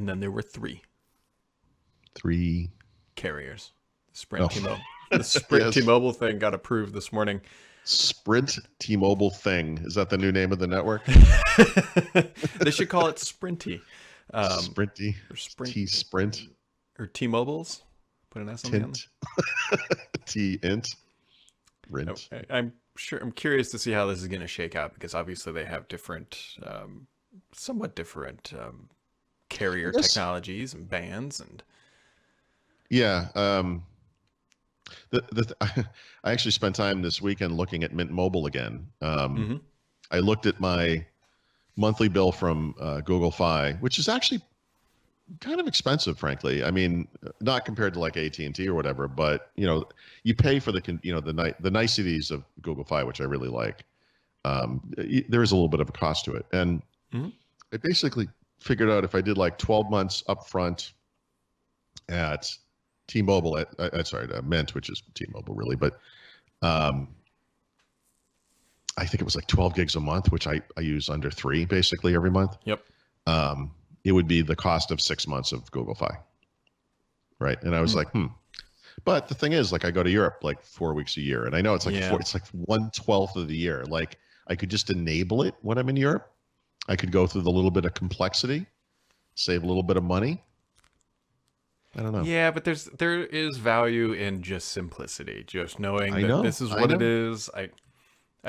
And then there were three Three carriers. Sprint Oh. T-Mobile. The Sprint Yes. T-Mobile thing got approved this morning. Sprint T-Mobile thing. Is that the new name of the network? They should call it Sprinty. Sprinty. Or Sprint. T-Sprint. Or T-Mobiles. Put an S on the end. Tint. T-int. Rint. I'm curious to see how this is going to shake out, because obviously they have different, somewhat different carrier technologies and bands and. Yeah. I actually spent time this weekend looking at Mint Mobile again. I looked at my monthly bill from Google Fi, which is actually kind of expensive, frankly. I mean, not compared to like AT&T or whatever, but you pay for the niceties of Google Fi, which I really like. There is a little bit of a cost to it, and I basically figured out if I did like 12 months upfront at T-Mobile, at Mint, which is T-Mobile really, but I think it was like 12 gigs a month, which I use under 3 basically every month. Yep. It would be the cost of 6 months of Google Fi. Right. And I was like, But the thing is, like, I go to Europe like 4 weeks a year, and I know it's like it's like 1/12 of the year. Like, I could just enable it when I'm in Europe. I could go through the little bit of complexity, save a little bit of money. I don't know. Yeah, but there is value in just simplicity, just knowing that this is what it is.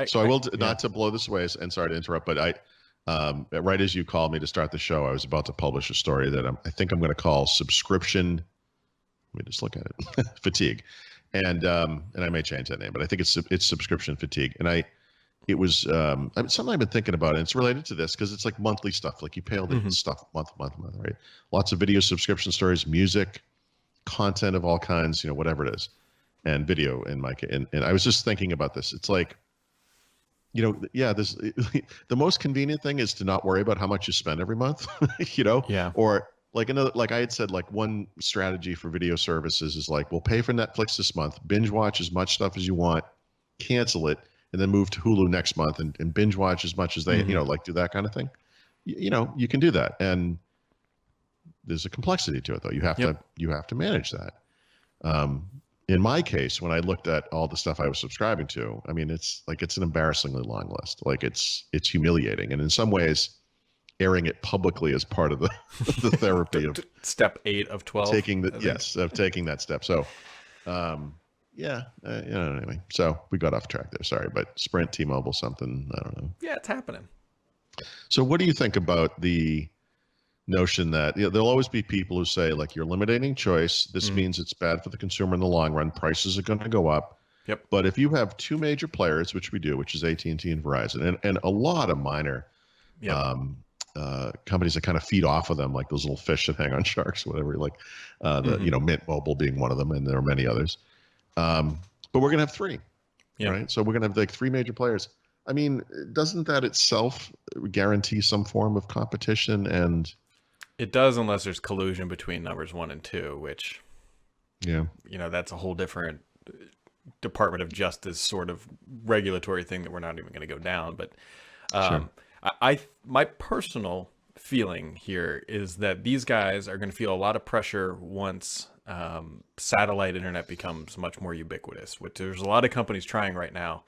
So I will, not to blow this away, and sorry to interrupt, but right as you called me to start the show, I was about to publish a story that I think I'm going to call subscription. Let me just look at it. Fatigue, and I may change that name, but I think it's subscription fatigue. And it was something I've been thinking about, and it's related to this because it's like monthly stuff. Like you pay all the stuff month, right? Lots of video subscription stories, music, content of all kinds, whatever it is, and video in my case. And I was just thinking about this. It's like, the most convenient thing is to not worry about how much you spend every month, Yeah. Or like I had said, like one strategy for video services is like, we'll pay for Netflix this month, binge watch as much stuff as you want, cancel it, and then move to Hulu next month and binge watch as much as they, like do that kind of thing. You can do that. And there's a complexity to it though. You have to manage that. In my case, when I looked at all the stuff I was subscribing to, I mean, it's an embarrassingly long list. Like it's humiliating. And in some ways, airing it publicly is part of the therapy of step 8 of 12. Taking that step. So, anyway, so we got off track there. Sorry, but Sprint, T-Mobile, something, I don't know. Yeah, it's happening. So what do you think about the notion that there'll always be people who say, like, you're eliminating choice. This means it's bad for the consumer in the long run. Prices are going to go up. Yep. But if you have two major players, which we do, which is AT&T and Verizon, and a lot of minor companies that kind of feed off of them, like those little fish that hang on sharks, whatever, like Mint Mobile being one of them, and there are many others. But we're going to have 3, right? So we're going to have like 3 major players. I mean, doesn't that itself guarantee some form of competition? And it does, unless there's collusion between numbers 1 and 2, which, that's a whole different Department of Justice sort of regulatory thing that we're not even going to go down. But my personal feeling here is that these guys are going to feel a lot of pressure once satellite internet becomes much more ubiquitous, which there's a lot of companies trying right now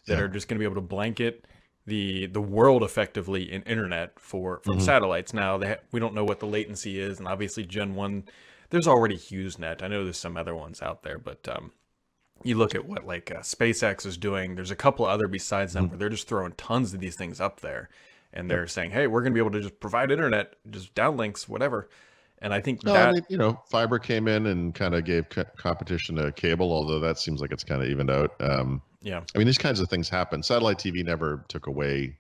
that are just going to be able to blanket the world effectively in internet from satellites. Now we don't know what the latency is, and obviously Gen 1, there's already HughesNet. I know there's some other ones out there, but you look at what SpaceX is doing. There's a couple other besides them where they're just throwing tons of these things up there, and they're saying, hey, we're going to be able to just provide internet, just downlinks, whatever. And I think fiber came in and kind of gave competition to cable, although that seems like it's kind of evened out. I mean, these kinds of things happen. Satellite TV never took away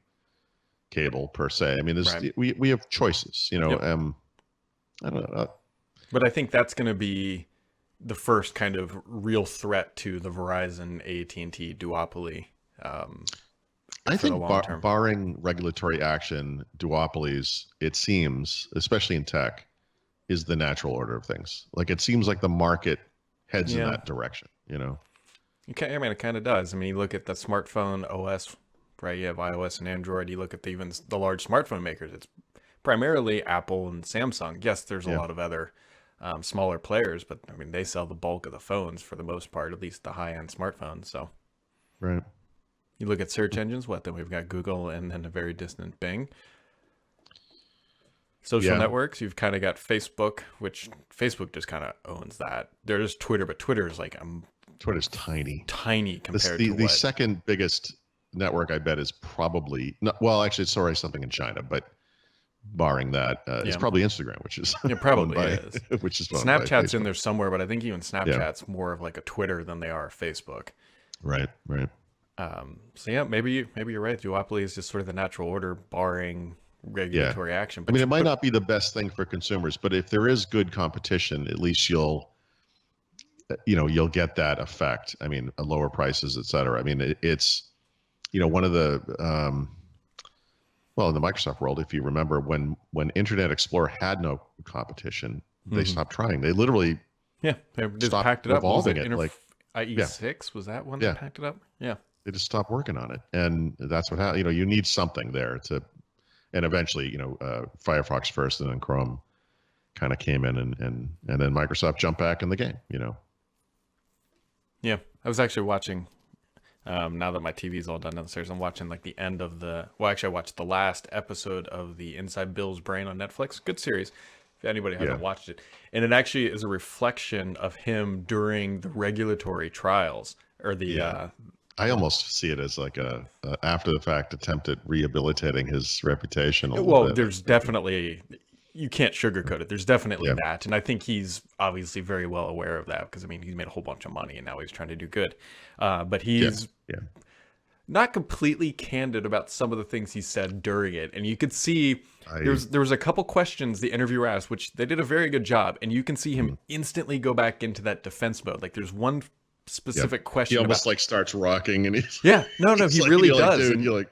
cable per se. I mean, we have choices, I don't know. But I think that's going to be the first kind of real threat to the Verizon AT&T duopoly. I think barring regulatory action, duopolies, it seems, especially in tech, is the natural order of things. Like, it seems like the market heads in that direction, Okay, I mean, it kind of does. I mean, you look at the smartphone OS, right? You have iOS and Android. You look at even the large smartphone makers. It's primarily Apple and Samsung. Yes, there's a Yeah. lot of other smaller players, but I mean, they sell the bulk of the phones for the most part, at least the high-end smartphones. So Right. you look at search engines, then we've got Google and then a very distant Bing. Social Yeah. networks, you've kind of got Facebook, which Facebook just kind of owns that. There's Twitter, but Twitter is like Twitter's tiny. tiny This, compared the to the what. second biggest network, I bet, is probably not, well, actually, it's already something in China, but barring that, it's Yeah, probably Instagram, which is it owned probably by is. which is owned by Snapchat's in Facebook. there somewhere, but I think even Yeah. Snapchat's more of like a Twitter than they are a Facebook. Right. Right. So yeah, maybe you're right. Duopoly is just sort of the natural order, barring regulatory action. I mean, it might not be the best thing for consumers, but if there is good competition, at least you'll get that effect. I mean, lower prices, et cetera. I mean, it's one of the well, in the Microsoft world, if you remember, when Internet Explorer had no competition, they stopped trying. They literally yeah, they just stopped packed it up. What was evolving it. Like, IE6 was that one yeah, that packed it up? Yeah. they just stopped working on it, and that's what happened. You need something there to, and eventually, Firefox first, and then Chrome kind of came in, and then Microsoft jumped back in the game. Yeah, I was actually watching. Now that my TV's all done downstairs, I'm watching like the end of I watched the last episode of the Inside Bill's Brain on Netflix. Good series. If anybody hasn't watched it, and it actually is a reflection of him during the regulatory trials or the. I almost see it as like a after the fact attempt at rehabilitating his reputation a little Well, bit. there's definitely, you can't sugarcoat it. There's definitely that. And I think he's obviously very well aware of that because, I mean, he's made a whole bunch of money and now he's trying to do good. But he's not completely candid about some of the things he said during it. And you could see there was a couple questions the interviewer asked, which they did a very good job. And you can see him instantly go back into that defense mode. Like there's one specific question. He almost like starts rocking and he's he like, really does. Dude, and, you're like,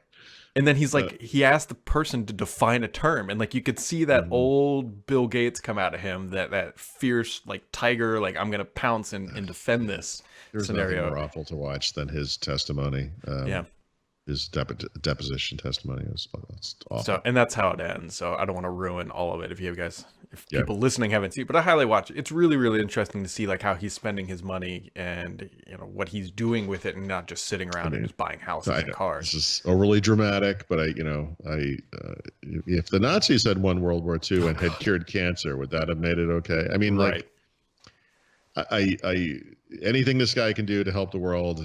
and then he's like, he asked the person to define a term, and like you could see that old Bill Gates come out of him, that fierce like tiger, like I'm gonna pounce and defend this there's scenario. nothing more awful to watch than his testimony. His deposition testimony is awful. So, and that's how it ends. So I don't want to ruin all of it if people listening haven't seen it, but I highly watch it. It's really, really interesting to see like how he's spending his money and what he's doing with it, and not just sitting around and just buying houses and cars. This is overly dramatic, but if the Nazis had won World War II and had cured cancer, would that have made it okay? I mean, like, I anything this guy can do to help the world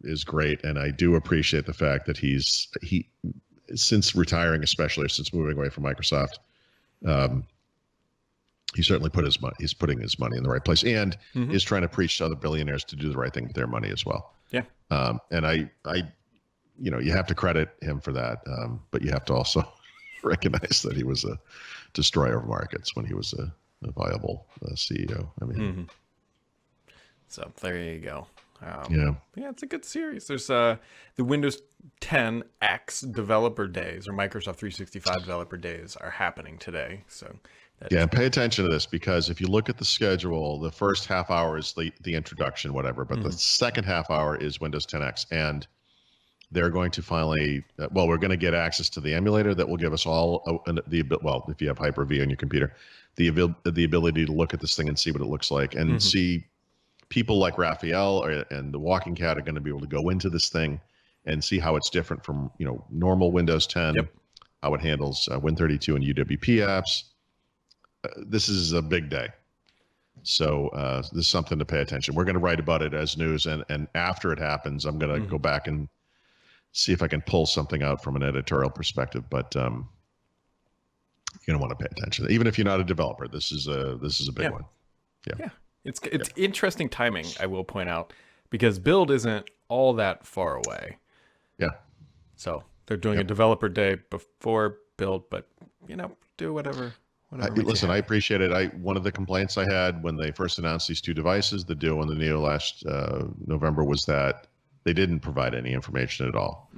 is great, and I do appreciate the fact that he since retiring, especially or since moving away from Microsoft, he certainly he's putting his money in the right place, and is trying to preach to other billionaires to do the right thing with their money as well. Yeah. And you have to credit him for that, but you have to also recognize that he was a destroyer of markets when he was a viable CEO. I mean. So there you go. Yeah, it's a good series. There's the Windows 10 X developer days, or Microsoft 365 developer days, are happening today. So pay attention to this, because if you look at the schedule, the first half hour is the introduction, whatever, but the second half hour is Windows 10X, and they're going to finally, we're going to get access to the emulator that will give us all if you have Hyper-V on your computer, the ability to look at this thing and see what it looks like, and see. People like Raphael and the Walking Cat are going to be able to go into this thing and see how it's different from normal Windows 10, how it handles Win32 and UWP apps. This is a big day, so this is something to pay attention. We're going to write about it as news, and after it happens, I'm going to go back and see if I can pull something out from an editorial perspective. But you're going to want to pay attention, even if you're not a developer. This is a big one. Yeah. It's interesting timing, I will point out, because Build isn't all that far away. Yeah. So they're doing a developer day before Build, but do whatever. Listen, I appreciate it. One of the complaints I had when they first announced these two devices, the Duo and the Neo last November, was that they didn't provide any information at all.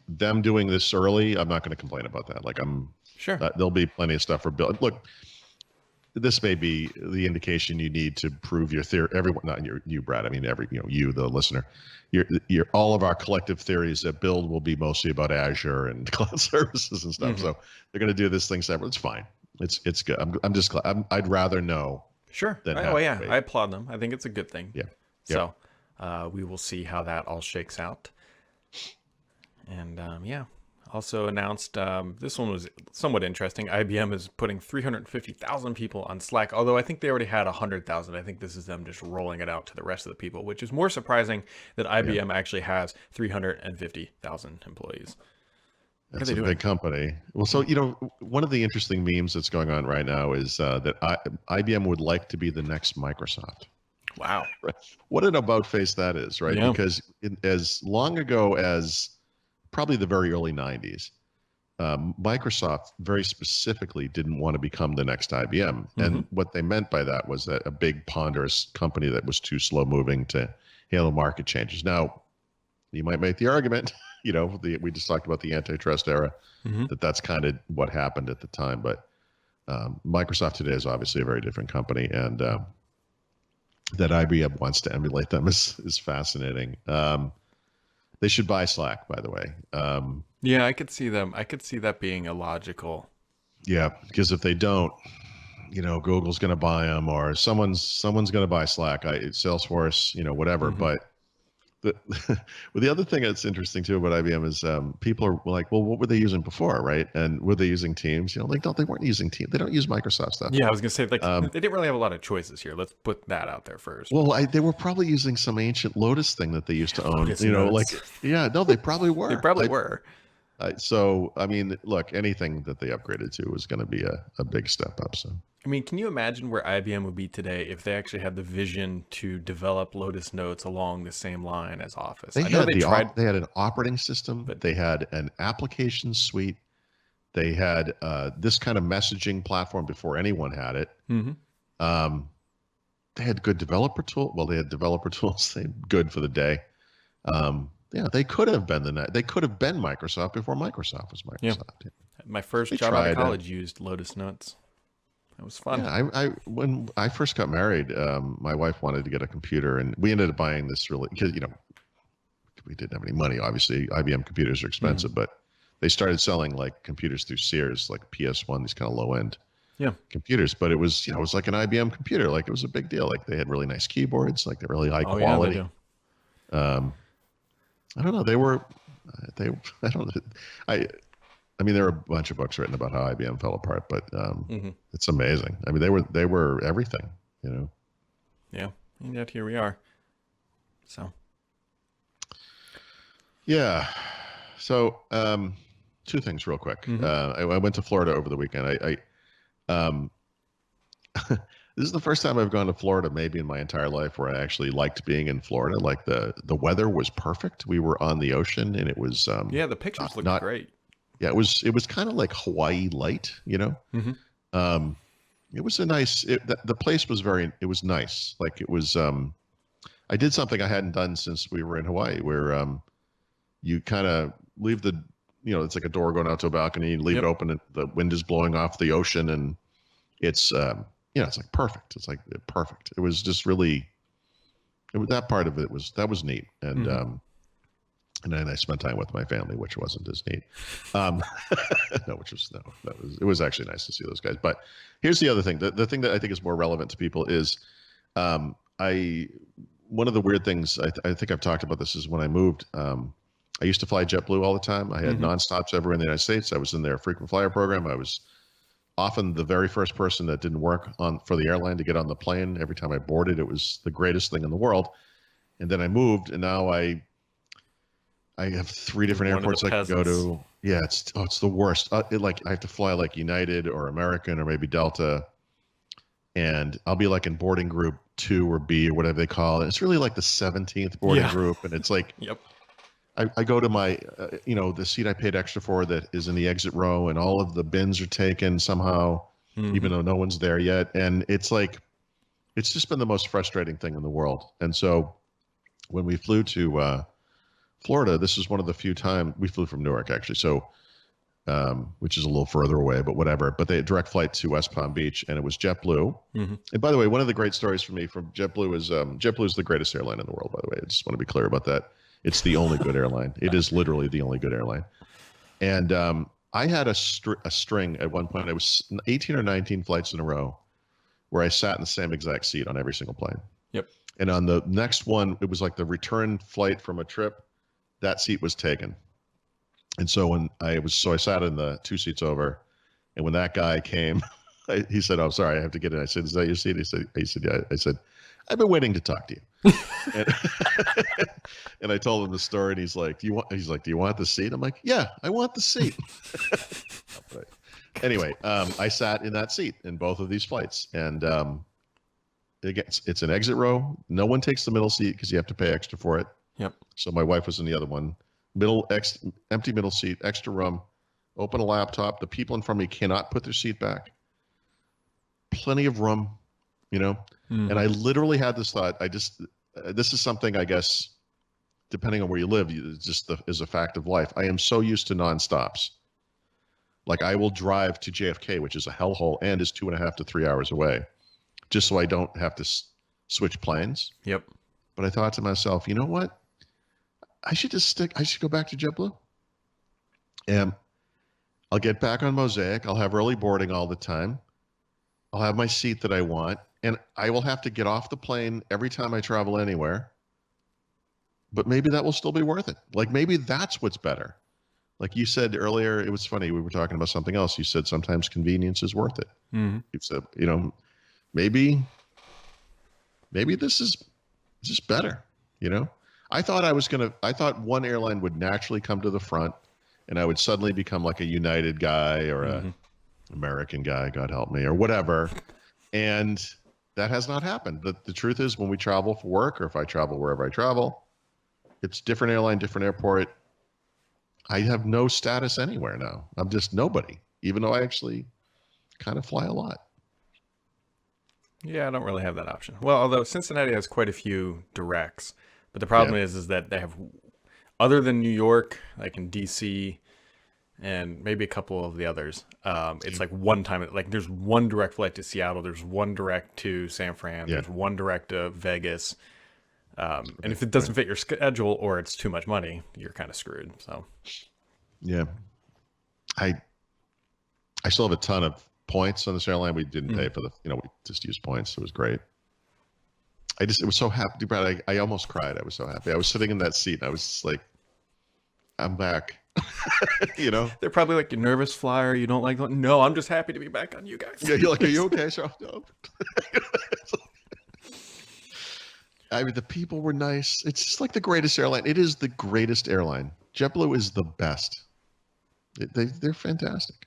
Them doing this early, I'm not going to complain about that. Like, I'm sure there'll be plenty of stuff for Build. Look. this may be the indication you need to prove your theory. Everyone, not you, Brad. I mean, you, the listener. All of our collective theories that build will be mostly about Azure and cloud services and stuff. So they're going to do this thing separate. It's fine. It's good. I'm just glad. I'd rather know. Sure. Than Oh yeah, I applaud them. I think it's a good thing. Yeah. So we will see how that all shakes out. And also announced, this one was somewhat interesting. IBM is putting 350,000 people on Slack, although I think they already had 100,000. I think this is them just rolling it out to the rest of the people, which is more surprising that IBM actually has 350,000 employees. That's a big company. Well, so, one of the interesting memes that's going on right now is that IBM would like to be the next Microsoft. Wow. What an about face that is, right? Yeah. Because as long ago as probably the very early 90s, Microsoft very specifically didn't want to become the next IBM. And what they meant by that was that a big ponderous company that was too slow moving to handle market changes. Now, you might make the argument, we just talked about the antitrust era, that's kind of what happened at the time. But Microsoft today is obviously a very different company, and that IBM wants to emulate them is fascinating. They should buy Slack, by the way. Yeah, I could see them. I could see that being a logical. Yeah, because if they don't, Google's going to buy them, or someone's going to buy Slack. Salesforce, whatever. But the other thing that's interesting too about IBM is people are like, well, what were they using before, right? And were they using Teams? No, they weren't using Teams. They don't use Microsoft stuff. Yeah, I was gonna say they didn't really have a lot of choices here. Let's put that out there first. Well, they were probably using some ancient Lotus thing that they used to own. Lotus. They probably were. They probably were. So, I mean, look, anything that they upgraded to was going to be a big step up. So, I mean, can you imagine where IBM would be today if they actually had the vision to develop Lotus Notes along the same line as Office? They had an operating system, but they had an application suite. They had this kind of messaging platform before anyone had it. They had good developer tool. Well, they had developer tools. They good for the day. They could have been Microsoft before Microsoft was Microsoft. Yeah. My first job out of college used Lotus Notes. It was fun. Yeah, when I first got married, my wife wanted to get a computer, and we ended up buying this because we didn't have any money. Obviously, IBM computers are expensive, but they started selling like computers through Sears, like PS1, these kind of low end computers. But it was it was like an IBM computer, like it was a big deal. Like they had really nice keyboards, like they're really high quality. Yeah, they do. I don't know. I don't know. I mean, there are a bunch of books written about how IBM fell apart, but it's amazing. I mean, they were everything, Yeah, and yet here we are. So. Yeah. So, two things real quick. I went to Florida over the weekend. This is the first time I've gone to Florida maybe in my entire life where I actually liked being in Florida. Like the weather was perfect. We were on the ocean, and it was the pictures looked great. Yeah, it was kind of like Hawaii light, It was a nice. The place was it was nice. Like it was. I did something I hadn't done since we were in Hawaii, where you kind of leave the, it's like a door going out to a balcony. You leave it open, and the wind is blowing off the ocean, and it's it's like perfect. It's like perfect. It was just really. That part of it was neat, and and then I spent time with my family, which wasn't as neat. It was actually nice to see those guys. But here's the other thing. The thing that I think is more relevant to people is, one of the weird things I think I've talked about this is when I moved. I used to fly JetBlue all the time. I had nonstops everywhere in the United States. I was in their frequent flyer program. I was often the very first person that didn't work for the airline to get on the plane. Every time I boarded, it was the greatest thing in the world. And then I moved, and now I have 3 different airports I can go to. Yeah, it's the worst. I have to fly like United or American or maybe Delta, and I'll be like in boarding group 2 or B or whatever they call it. It's really like the 17th boarding group, and it's like, I go to my, the seat I paid extra for that is in the exit row, and all of the bins are taken somehow, even though no one's there yet, and it's like, it's just been the most frustrating thing in the world. And so, when we flew to Florida, this is one of the few times we flew from Newark, actually. So which is a little further away, but whatever. But they had direct flight to West Palm Beach, and it was JetBlue. Mm-hmm. And by the way, one of the great stories for me from JetBlue is JetBlue is the greatest airline in the world. By the way, I just want to be clear about that. It's the only good airline. It is literally the only good airline. And I had a string at one point. I was 18 or 19 flights in a row where I sat in the same exact seat on every single plane. Yep. And on the next one, it was like the return flight from a trip. That seat was taken. And so I sat in the 2 seats over, and when that guy came, he said, "Oh, sorry, I have to get in." I said, "Is that your seat?" He said, "Yeah." I said, "I've been waiting to talk to you." and, and I told him the story, and he's like, "Do you want the seat?" I'm like, "Yeah, I want the seat." But anyway, I sat in that seat in both of these flights, and it's an exit row. No one takes the middle seat because you have to pay extra for it. Yep. So my wife was in the other one. Empty middle seat, extra room, open a laptop. The people in front of me cannot put their seat back. Plenty of room, And I literally had this thought. This is something, I guess, depending on where you live, just is a fact of life. I am so used to nonstops. Like I will drive to JFK, which is a hellhole and is 2.5 to 3 hours away, just so I don't have to switch planes. Yep. But I thought to myself, you know what? I should go back to JetBlue. And I'll get back on Mosaic. I'll have early boarding all the time. I'll have my seat that I want. And I will have to get off the plane every time I travel anywhere. But maybe that will still be worth it. Like maybe that's what's better. Like you said earlier, it was funny. We were talking about something else. You said sometimes convenience is worth it. Mm-hmm. You said, maybe this is just better, I thought one airline would naturally come to the front and I would suddenly become like a United guy or a American guy, God help me, or whatever. And that has not happened. The truth is when we travel for work or if I travel wherever I travel, it's different airline, different airport. I have no status anywhere now. I'm just nobody, even though I actually kind of fly a lot. Yeah, I don't really have that option. Well, although Cincinnati has quite a few directs, but the problem is that they have, other than New York, like in DC, and maybe a couple of the others, it's like one time, like there's one direct flight to Seattle, there's one direct to San Fran, there's one direct to Vegas, and if it doesn't fit your schedule or it's too much money, you're kind of screwed. So, yeah, I still have a ton of points on this airline. We didn't pay for we just used points. It was great. It was so happy, Brad. I almost cried. I was so happy. I was sitting in that seat and I was just like, I'm back. They're probably like, you nervous flyer. You don't like, no, I'm just happy to be back on you guys. Yeah. You're like, are you okay? So, no. I mean, the people were nice. It's just like the greatest airline. It is the greatest airline. JetBlue is the best. They're fantastic.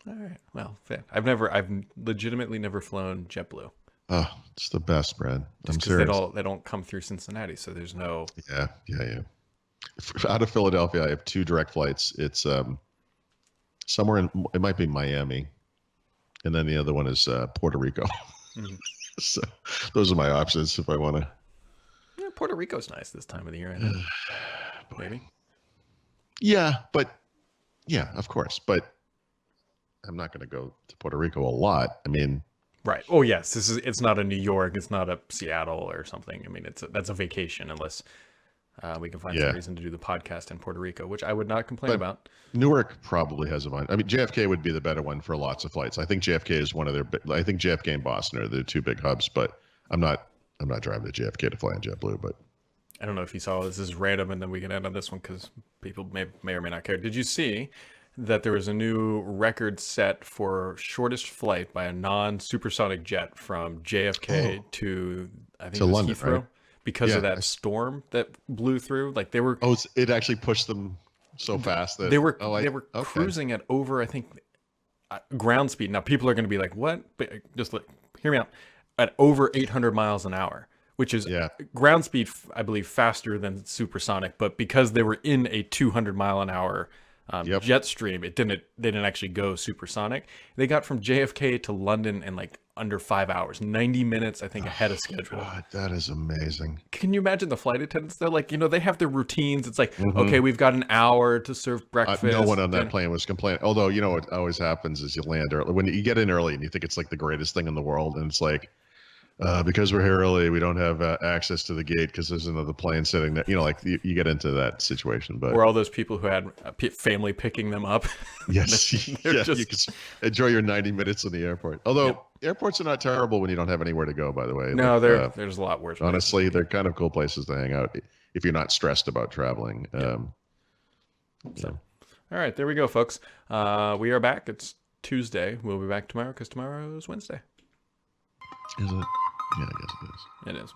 All right. Well, I've legitimately never flown JetBlue. Oh, it's the best, Brad. I'm serious. serious. They don't come through Cincinnati, so there's no. Yeah. Out of Philadelphia, I have 2 direct flights. It's somewhere it might be Miami, and then the other one is Puerto Rico. Mm-hmm. So those are my options if I want to. Yeah, Puerto Rico's nice this time of the year, I know. Maybe. Yeah, of course, but I'm not going to go to Puerto Rico a lot. I mean, right. Oh yes, it's not a New York, it's not a Seattle or something. I mean, that's a vacation unless we can find some reason to do the podcast in Puerto Rico, which I would not complain about. Newark probably has a fine. I mean, JFK would be the better one for lots of flights. I think JFK is one of their. I think JFK and Boston are the 2 big hubs, but I'm not driving to JFK to fly in JetBlue. But I don't know if you saw this is random, and then we can end on this one because people may or may not care. Did you see that there was a new record set for shortest flight by a non-supersonic jet from JFK to I think it was London, Heathrow, right? Because of that storm that blew through? Like they were. Oh, it actually pushed them so fast that they were cruising at over, I think, ground speed. Now people are going to be like, "What?" But just hear me out. At over 800 miles an hour, which is ground speed, I believe, faster than supersonic. But because they were in a 200 mile an hour jet stream, they didn't actually go supersonic. They got from JFK to London in like under 5 hours, 90 minutes, I think, ahead of schedule. God, that is amazing. Can you imagine the flight attendants? They're like, they have their routines. It's like, Mm-hmm. okay, we've got an hour to serve breakfast. No one on that plane was complaining. Although, what always happens is you land early. When you get in early and you think it's like the greatest thing in the world, and it's like, because we're here early, we don't have access to the gate because there's another plane sitting there. Like you get into that situation. But or all those people who had family picking them up. Yes, yeah, you can enjoy your 90 minutes in the airport. Although airports are not terrible when you don't have anywhere to go. By the way, no, there's a lot worse. Honestly, they're kind of cool places to hang out if you're not stressed about traveling. So, all right, there we go, folks. We are back. It's Tuesday. We'll be back tomorrow because tomorrow is Wednesday. Is it? Yeah, I guess it is. It is.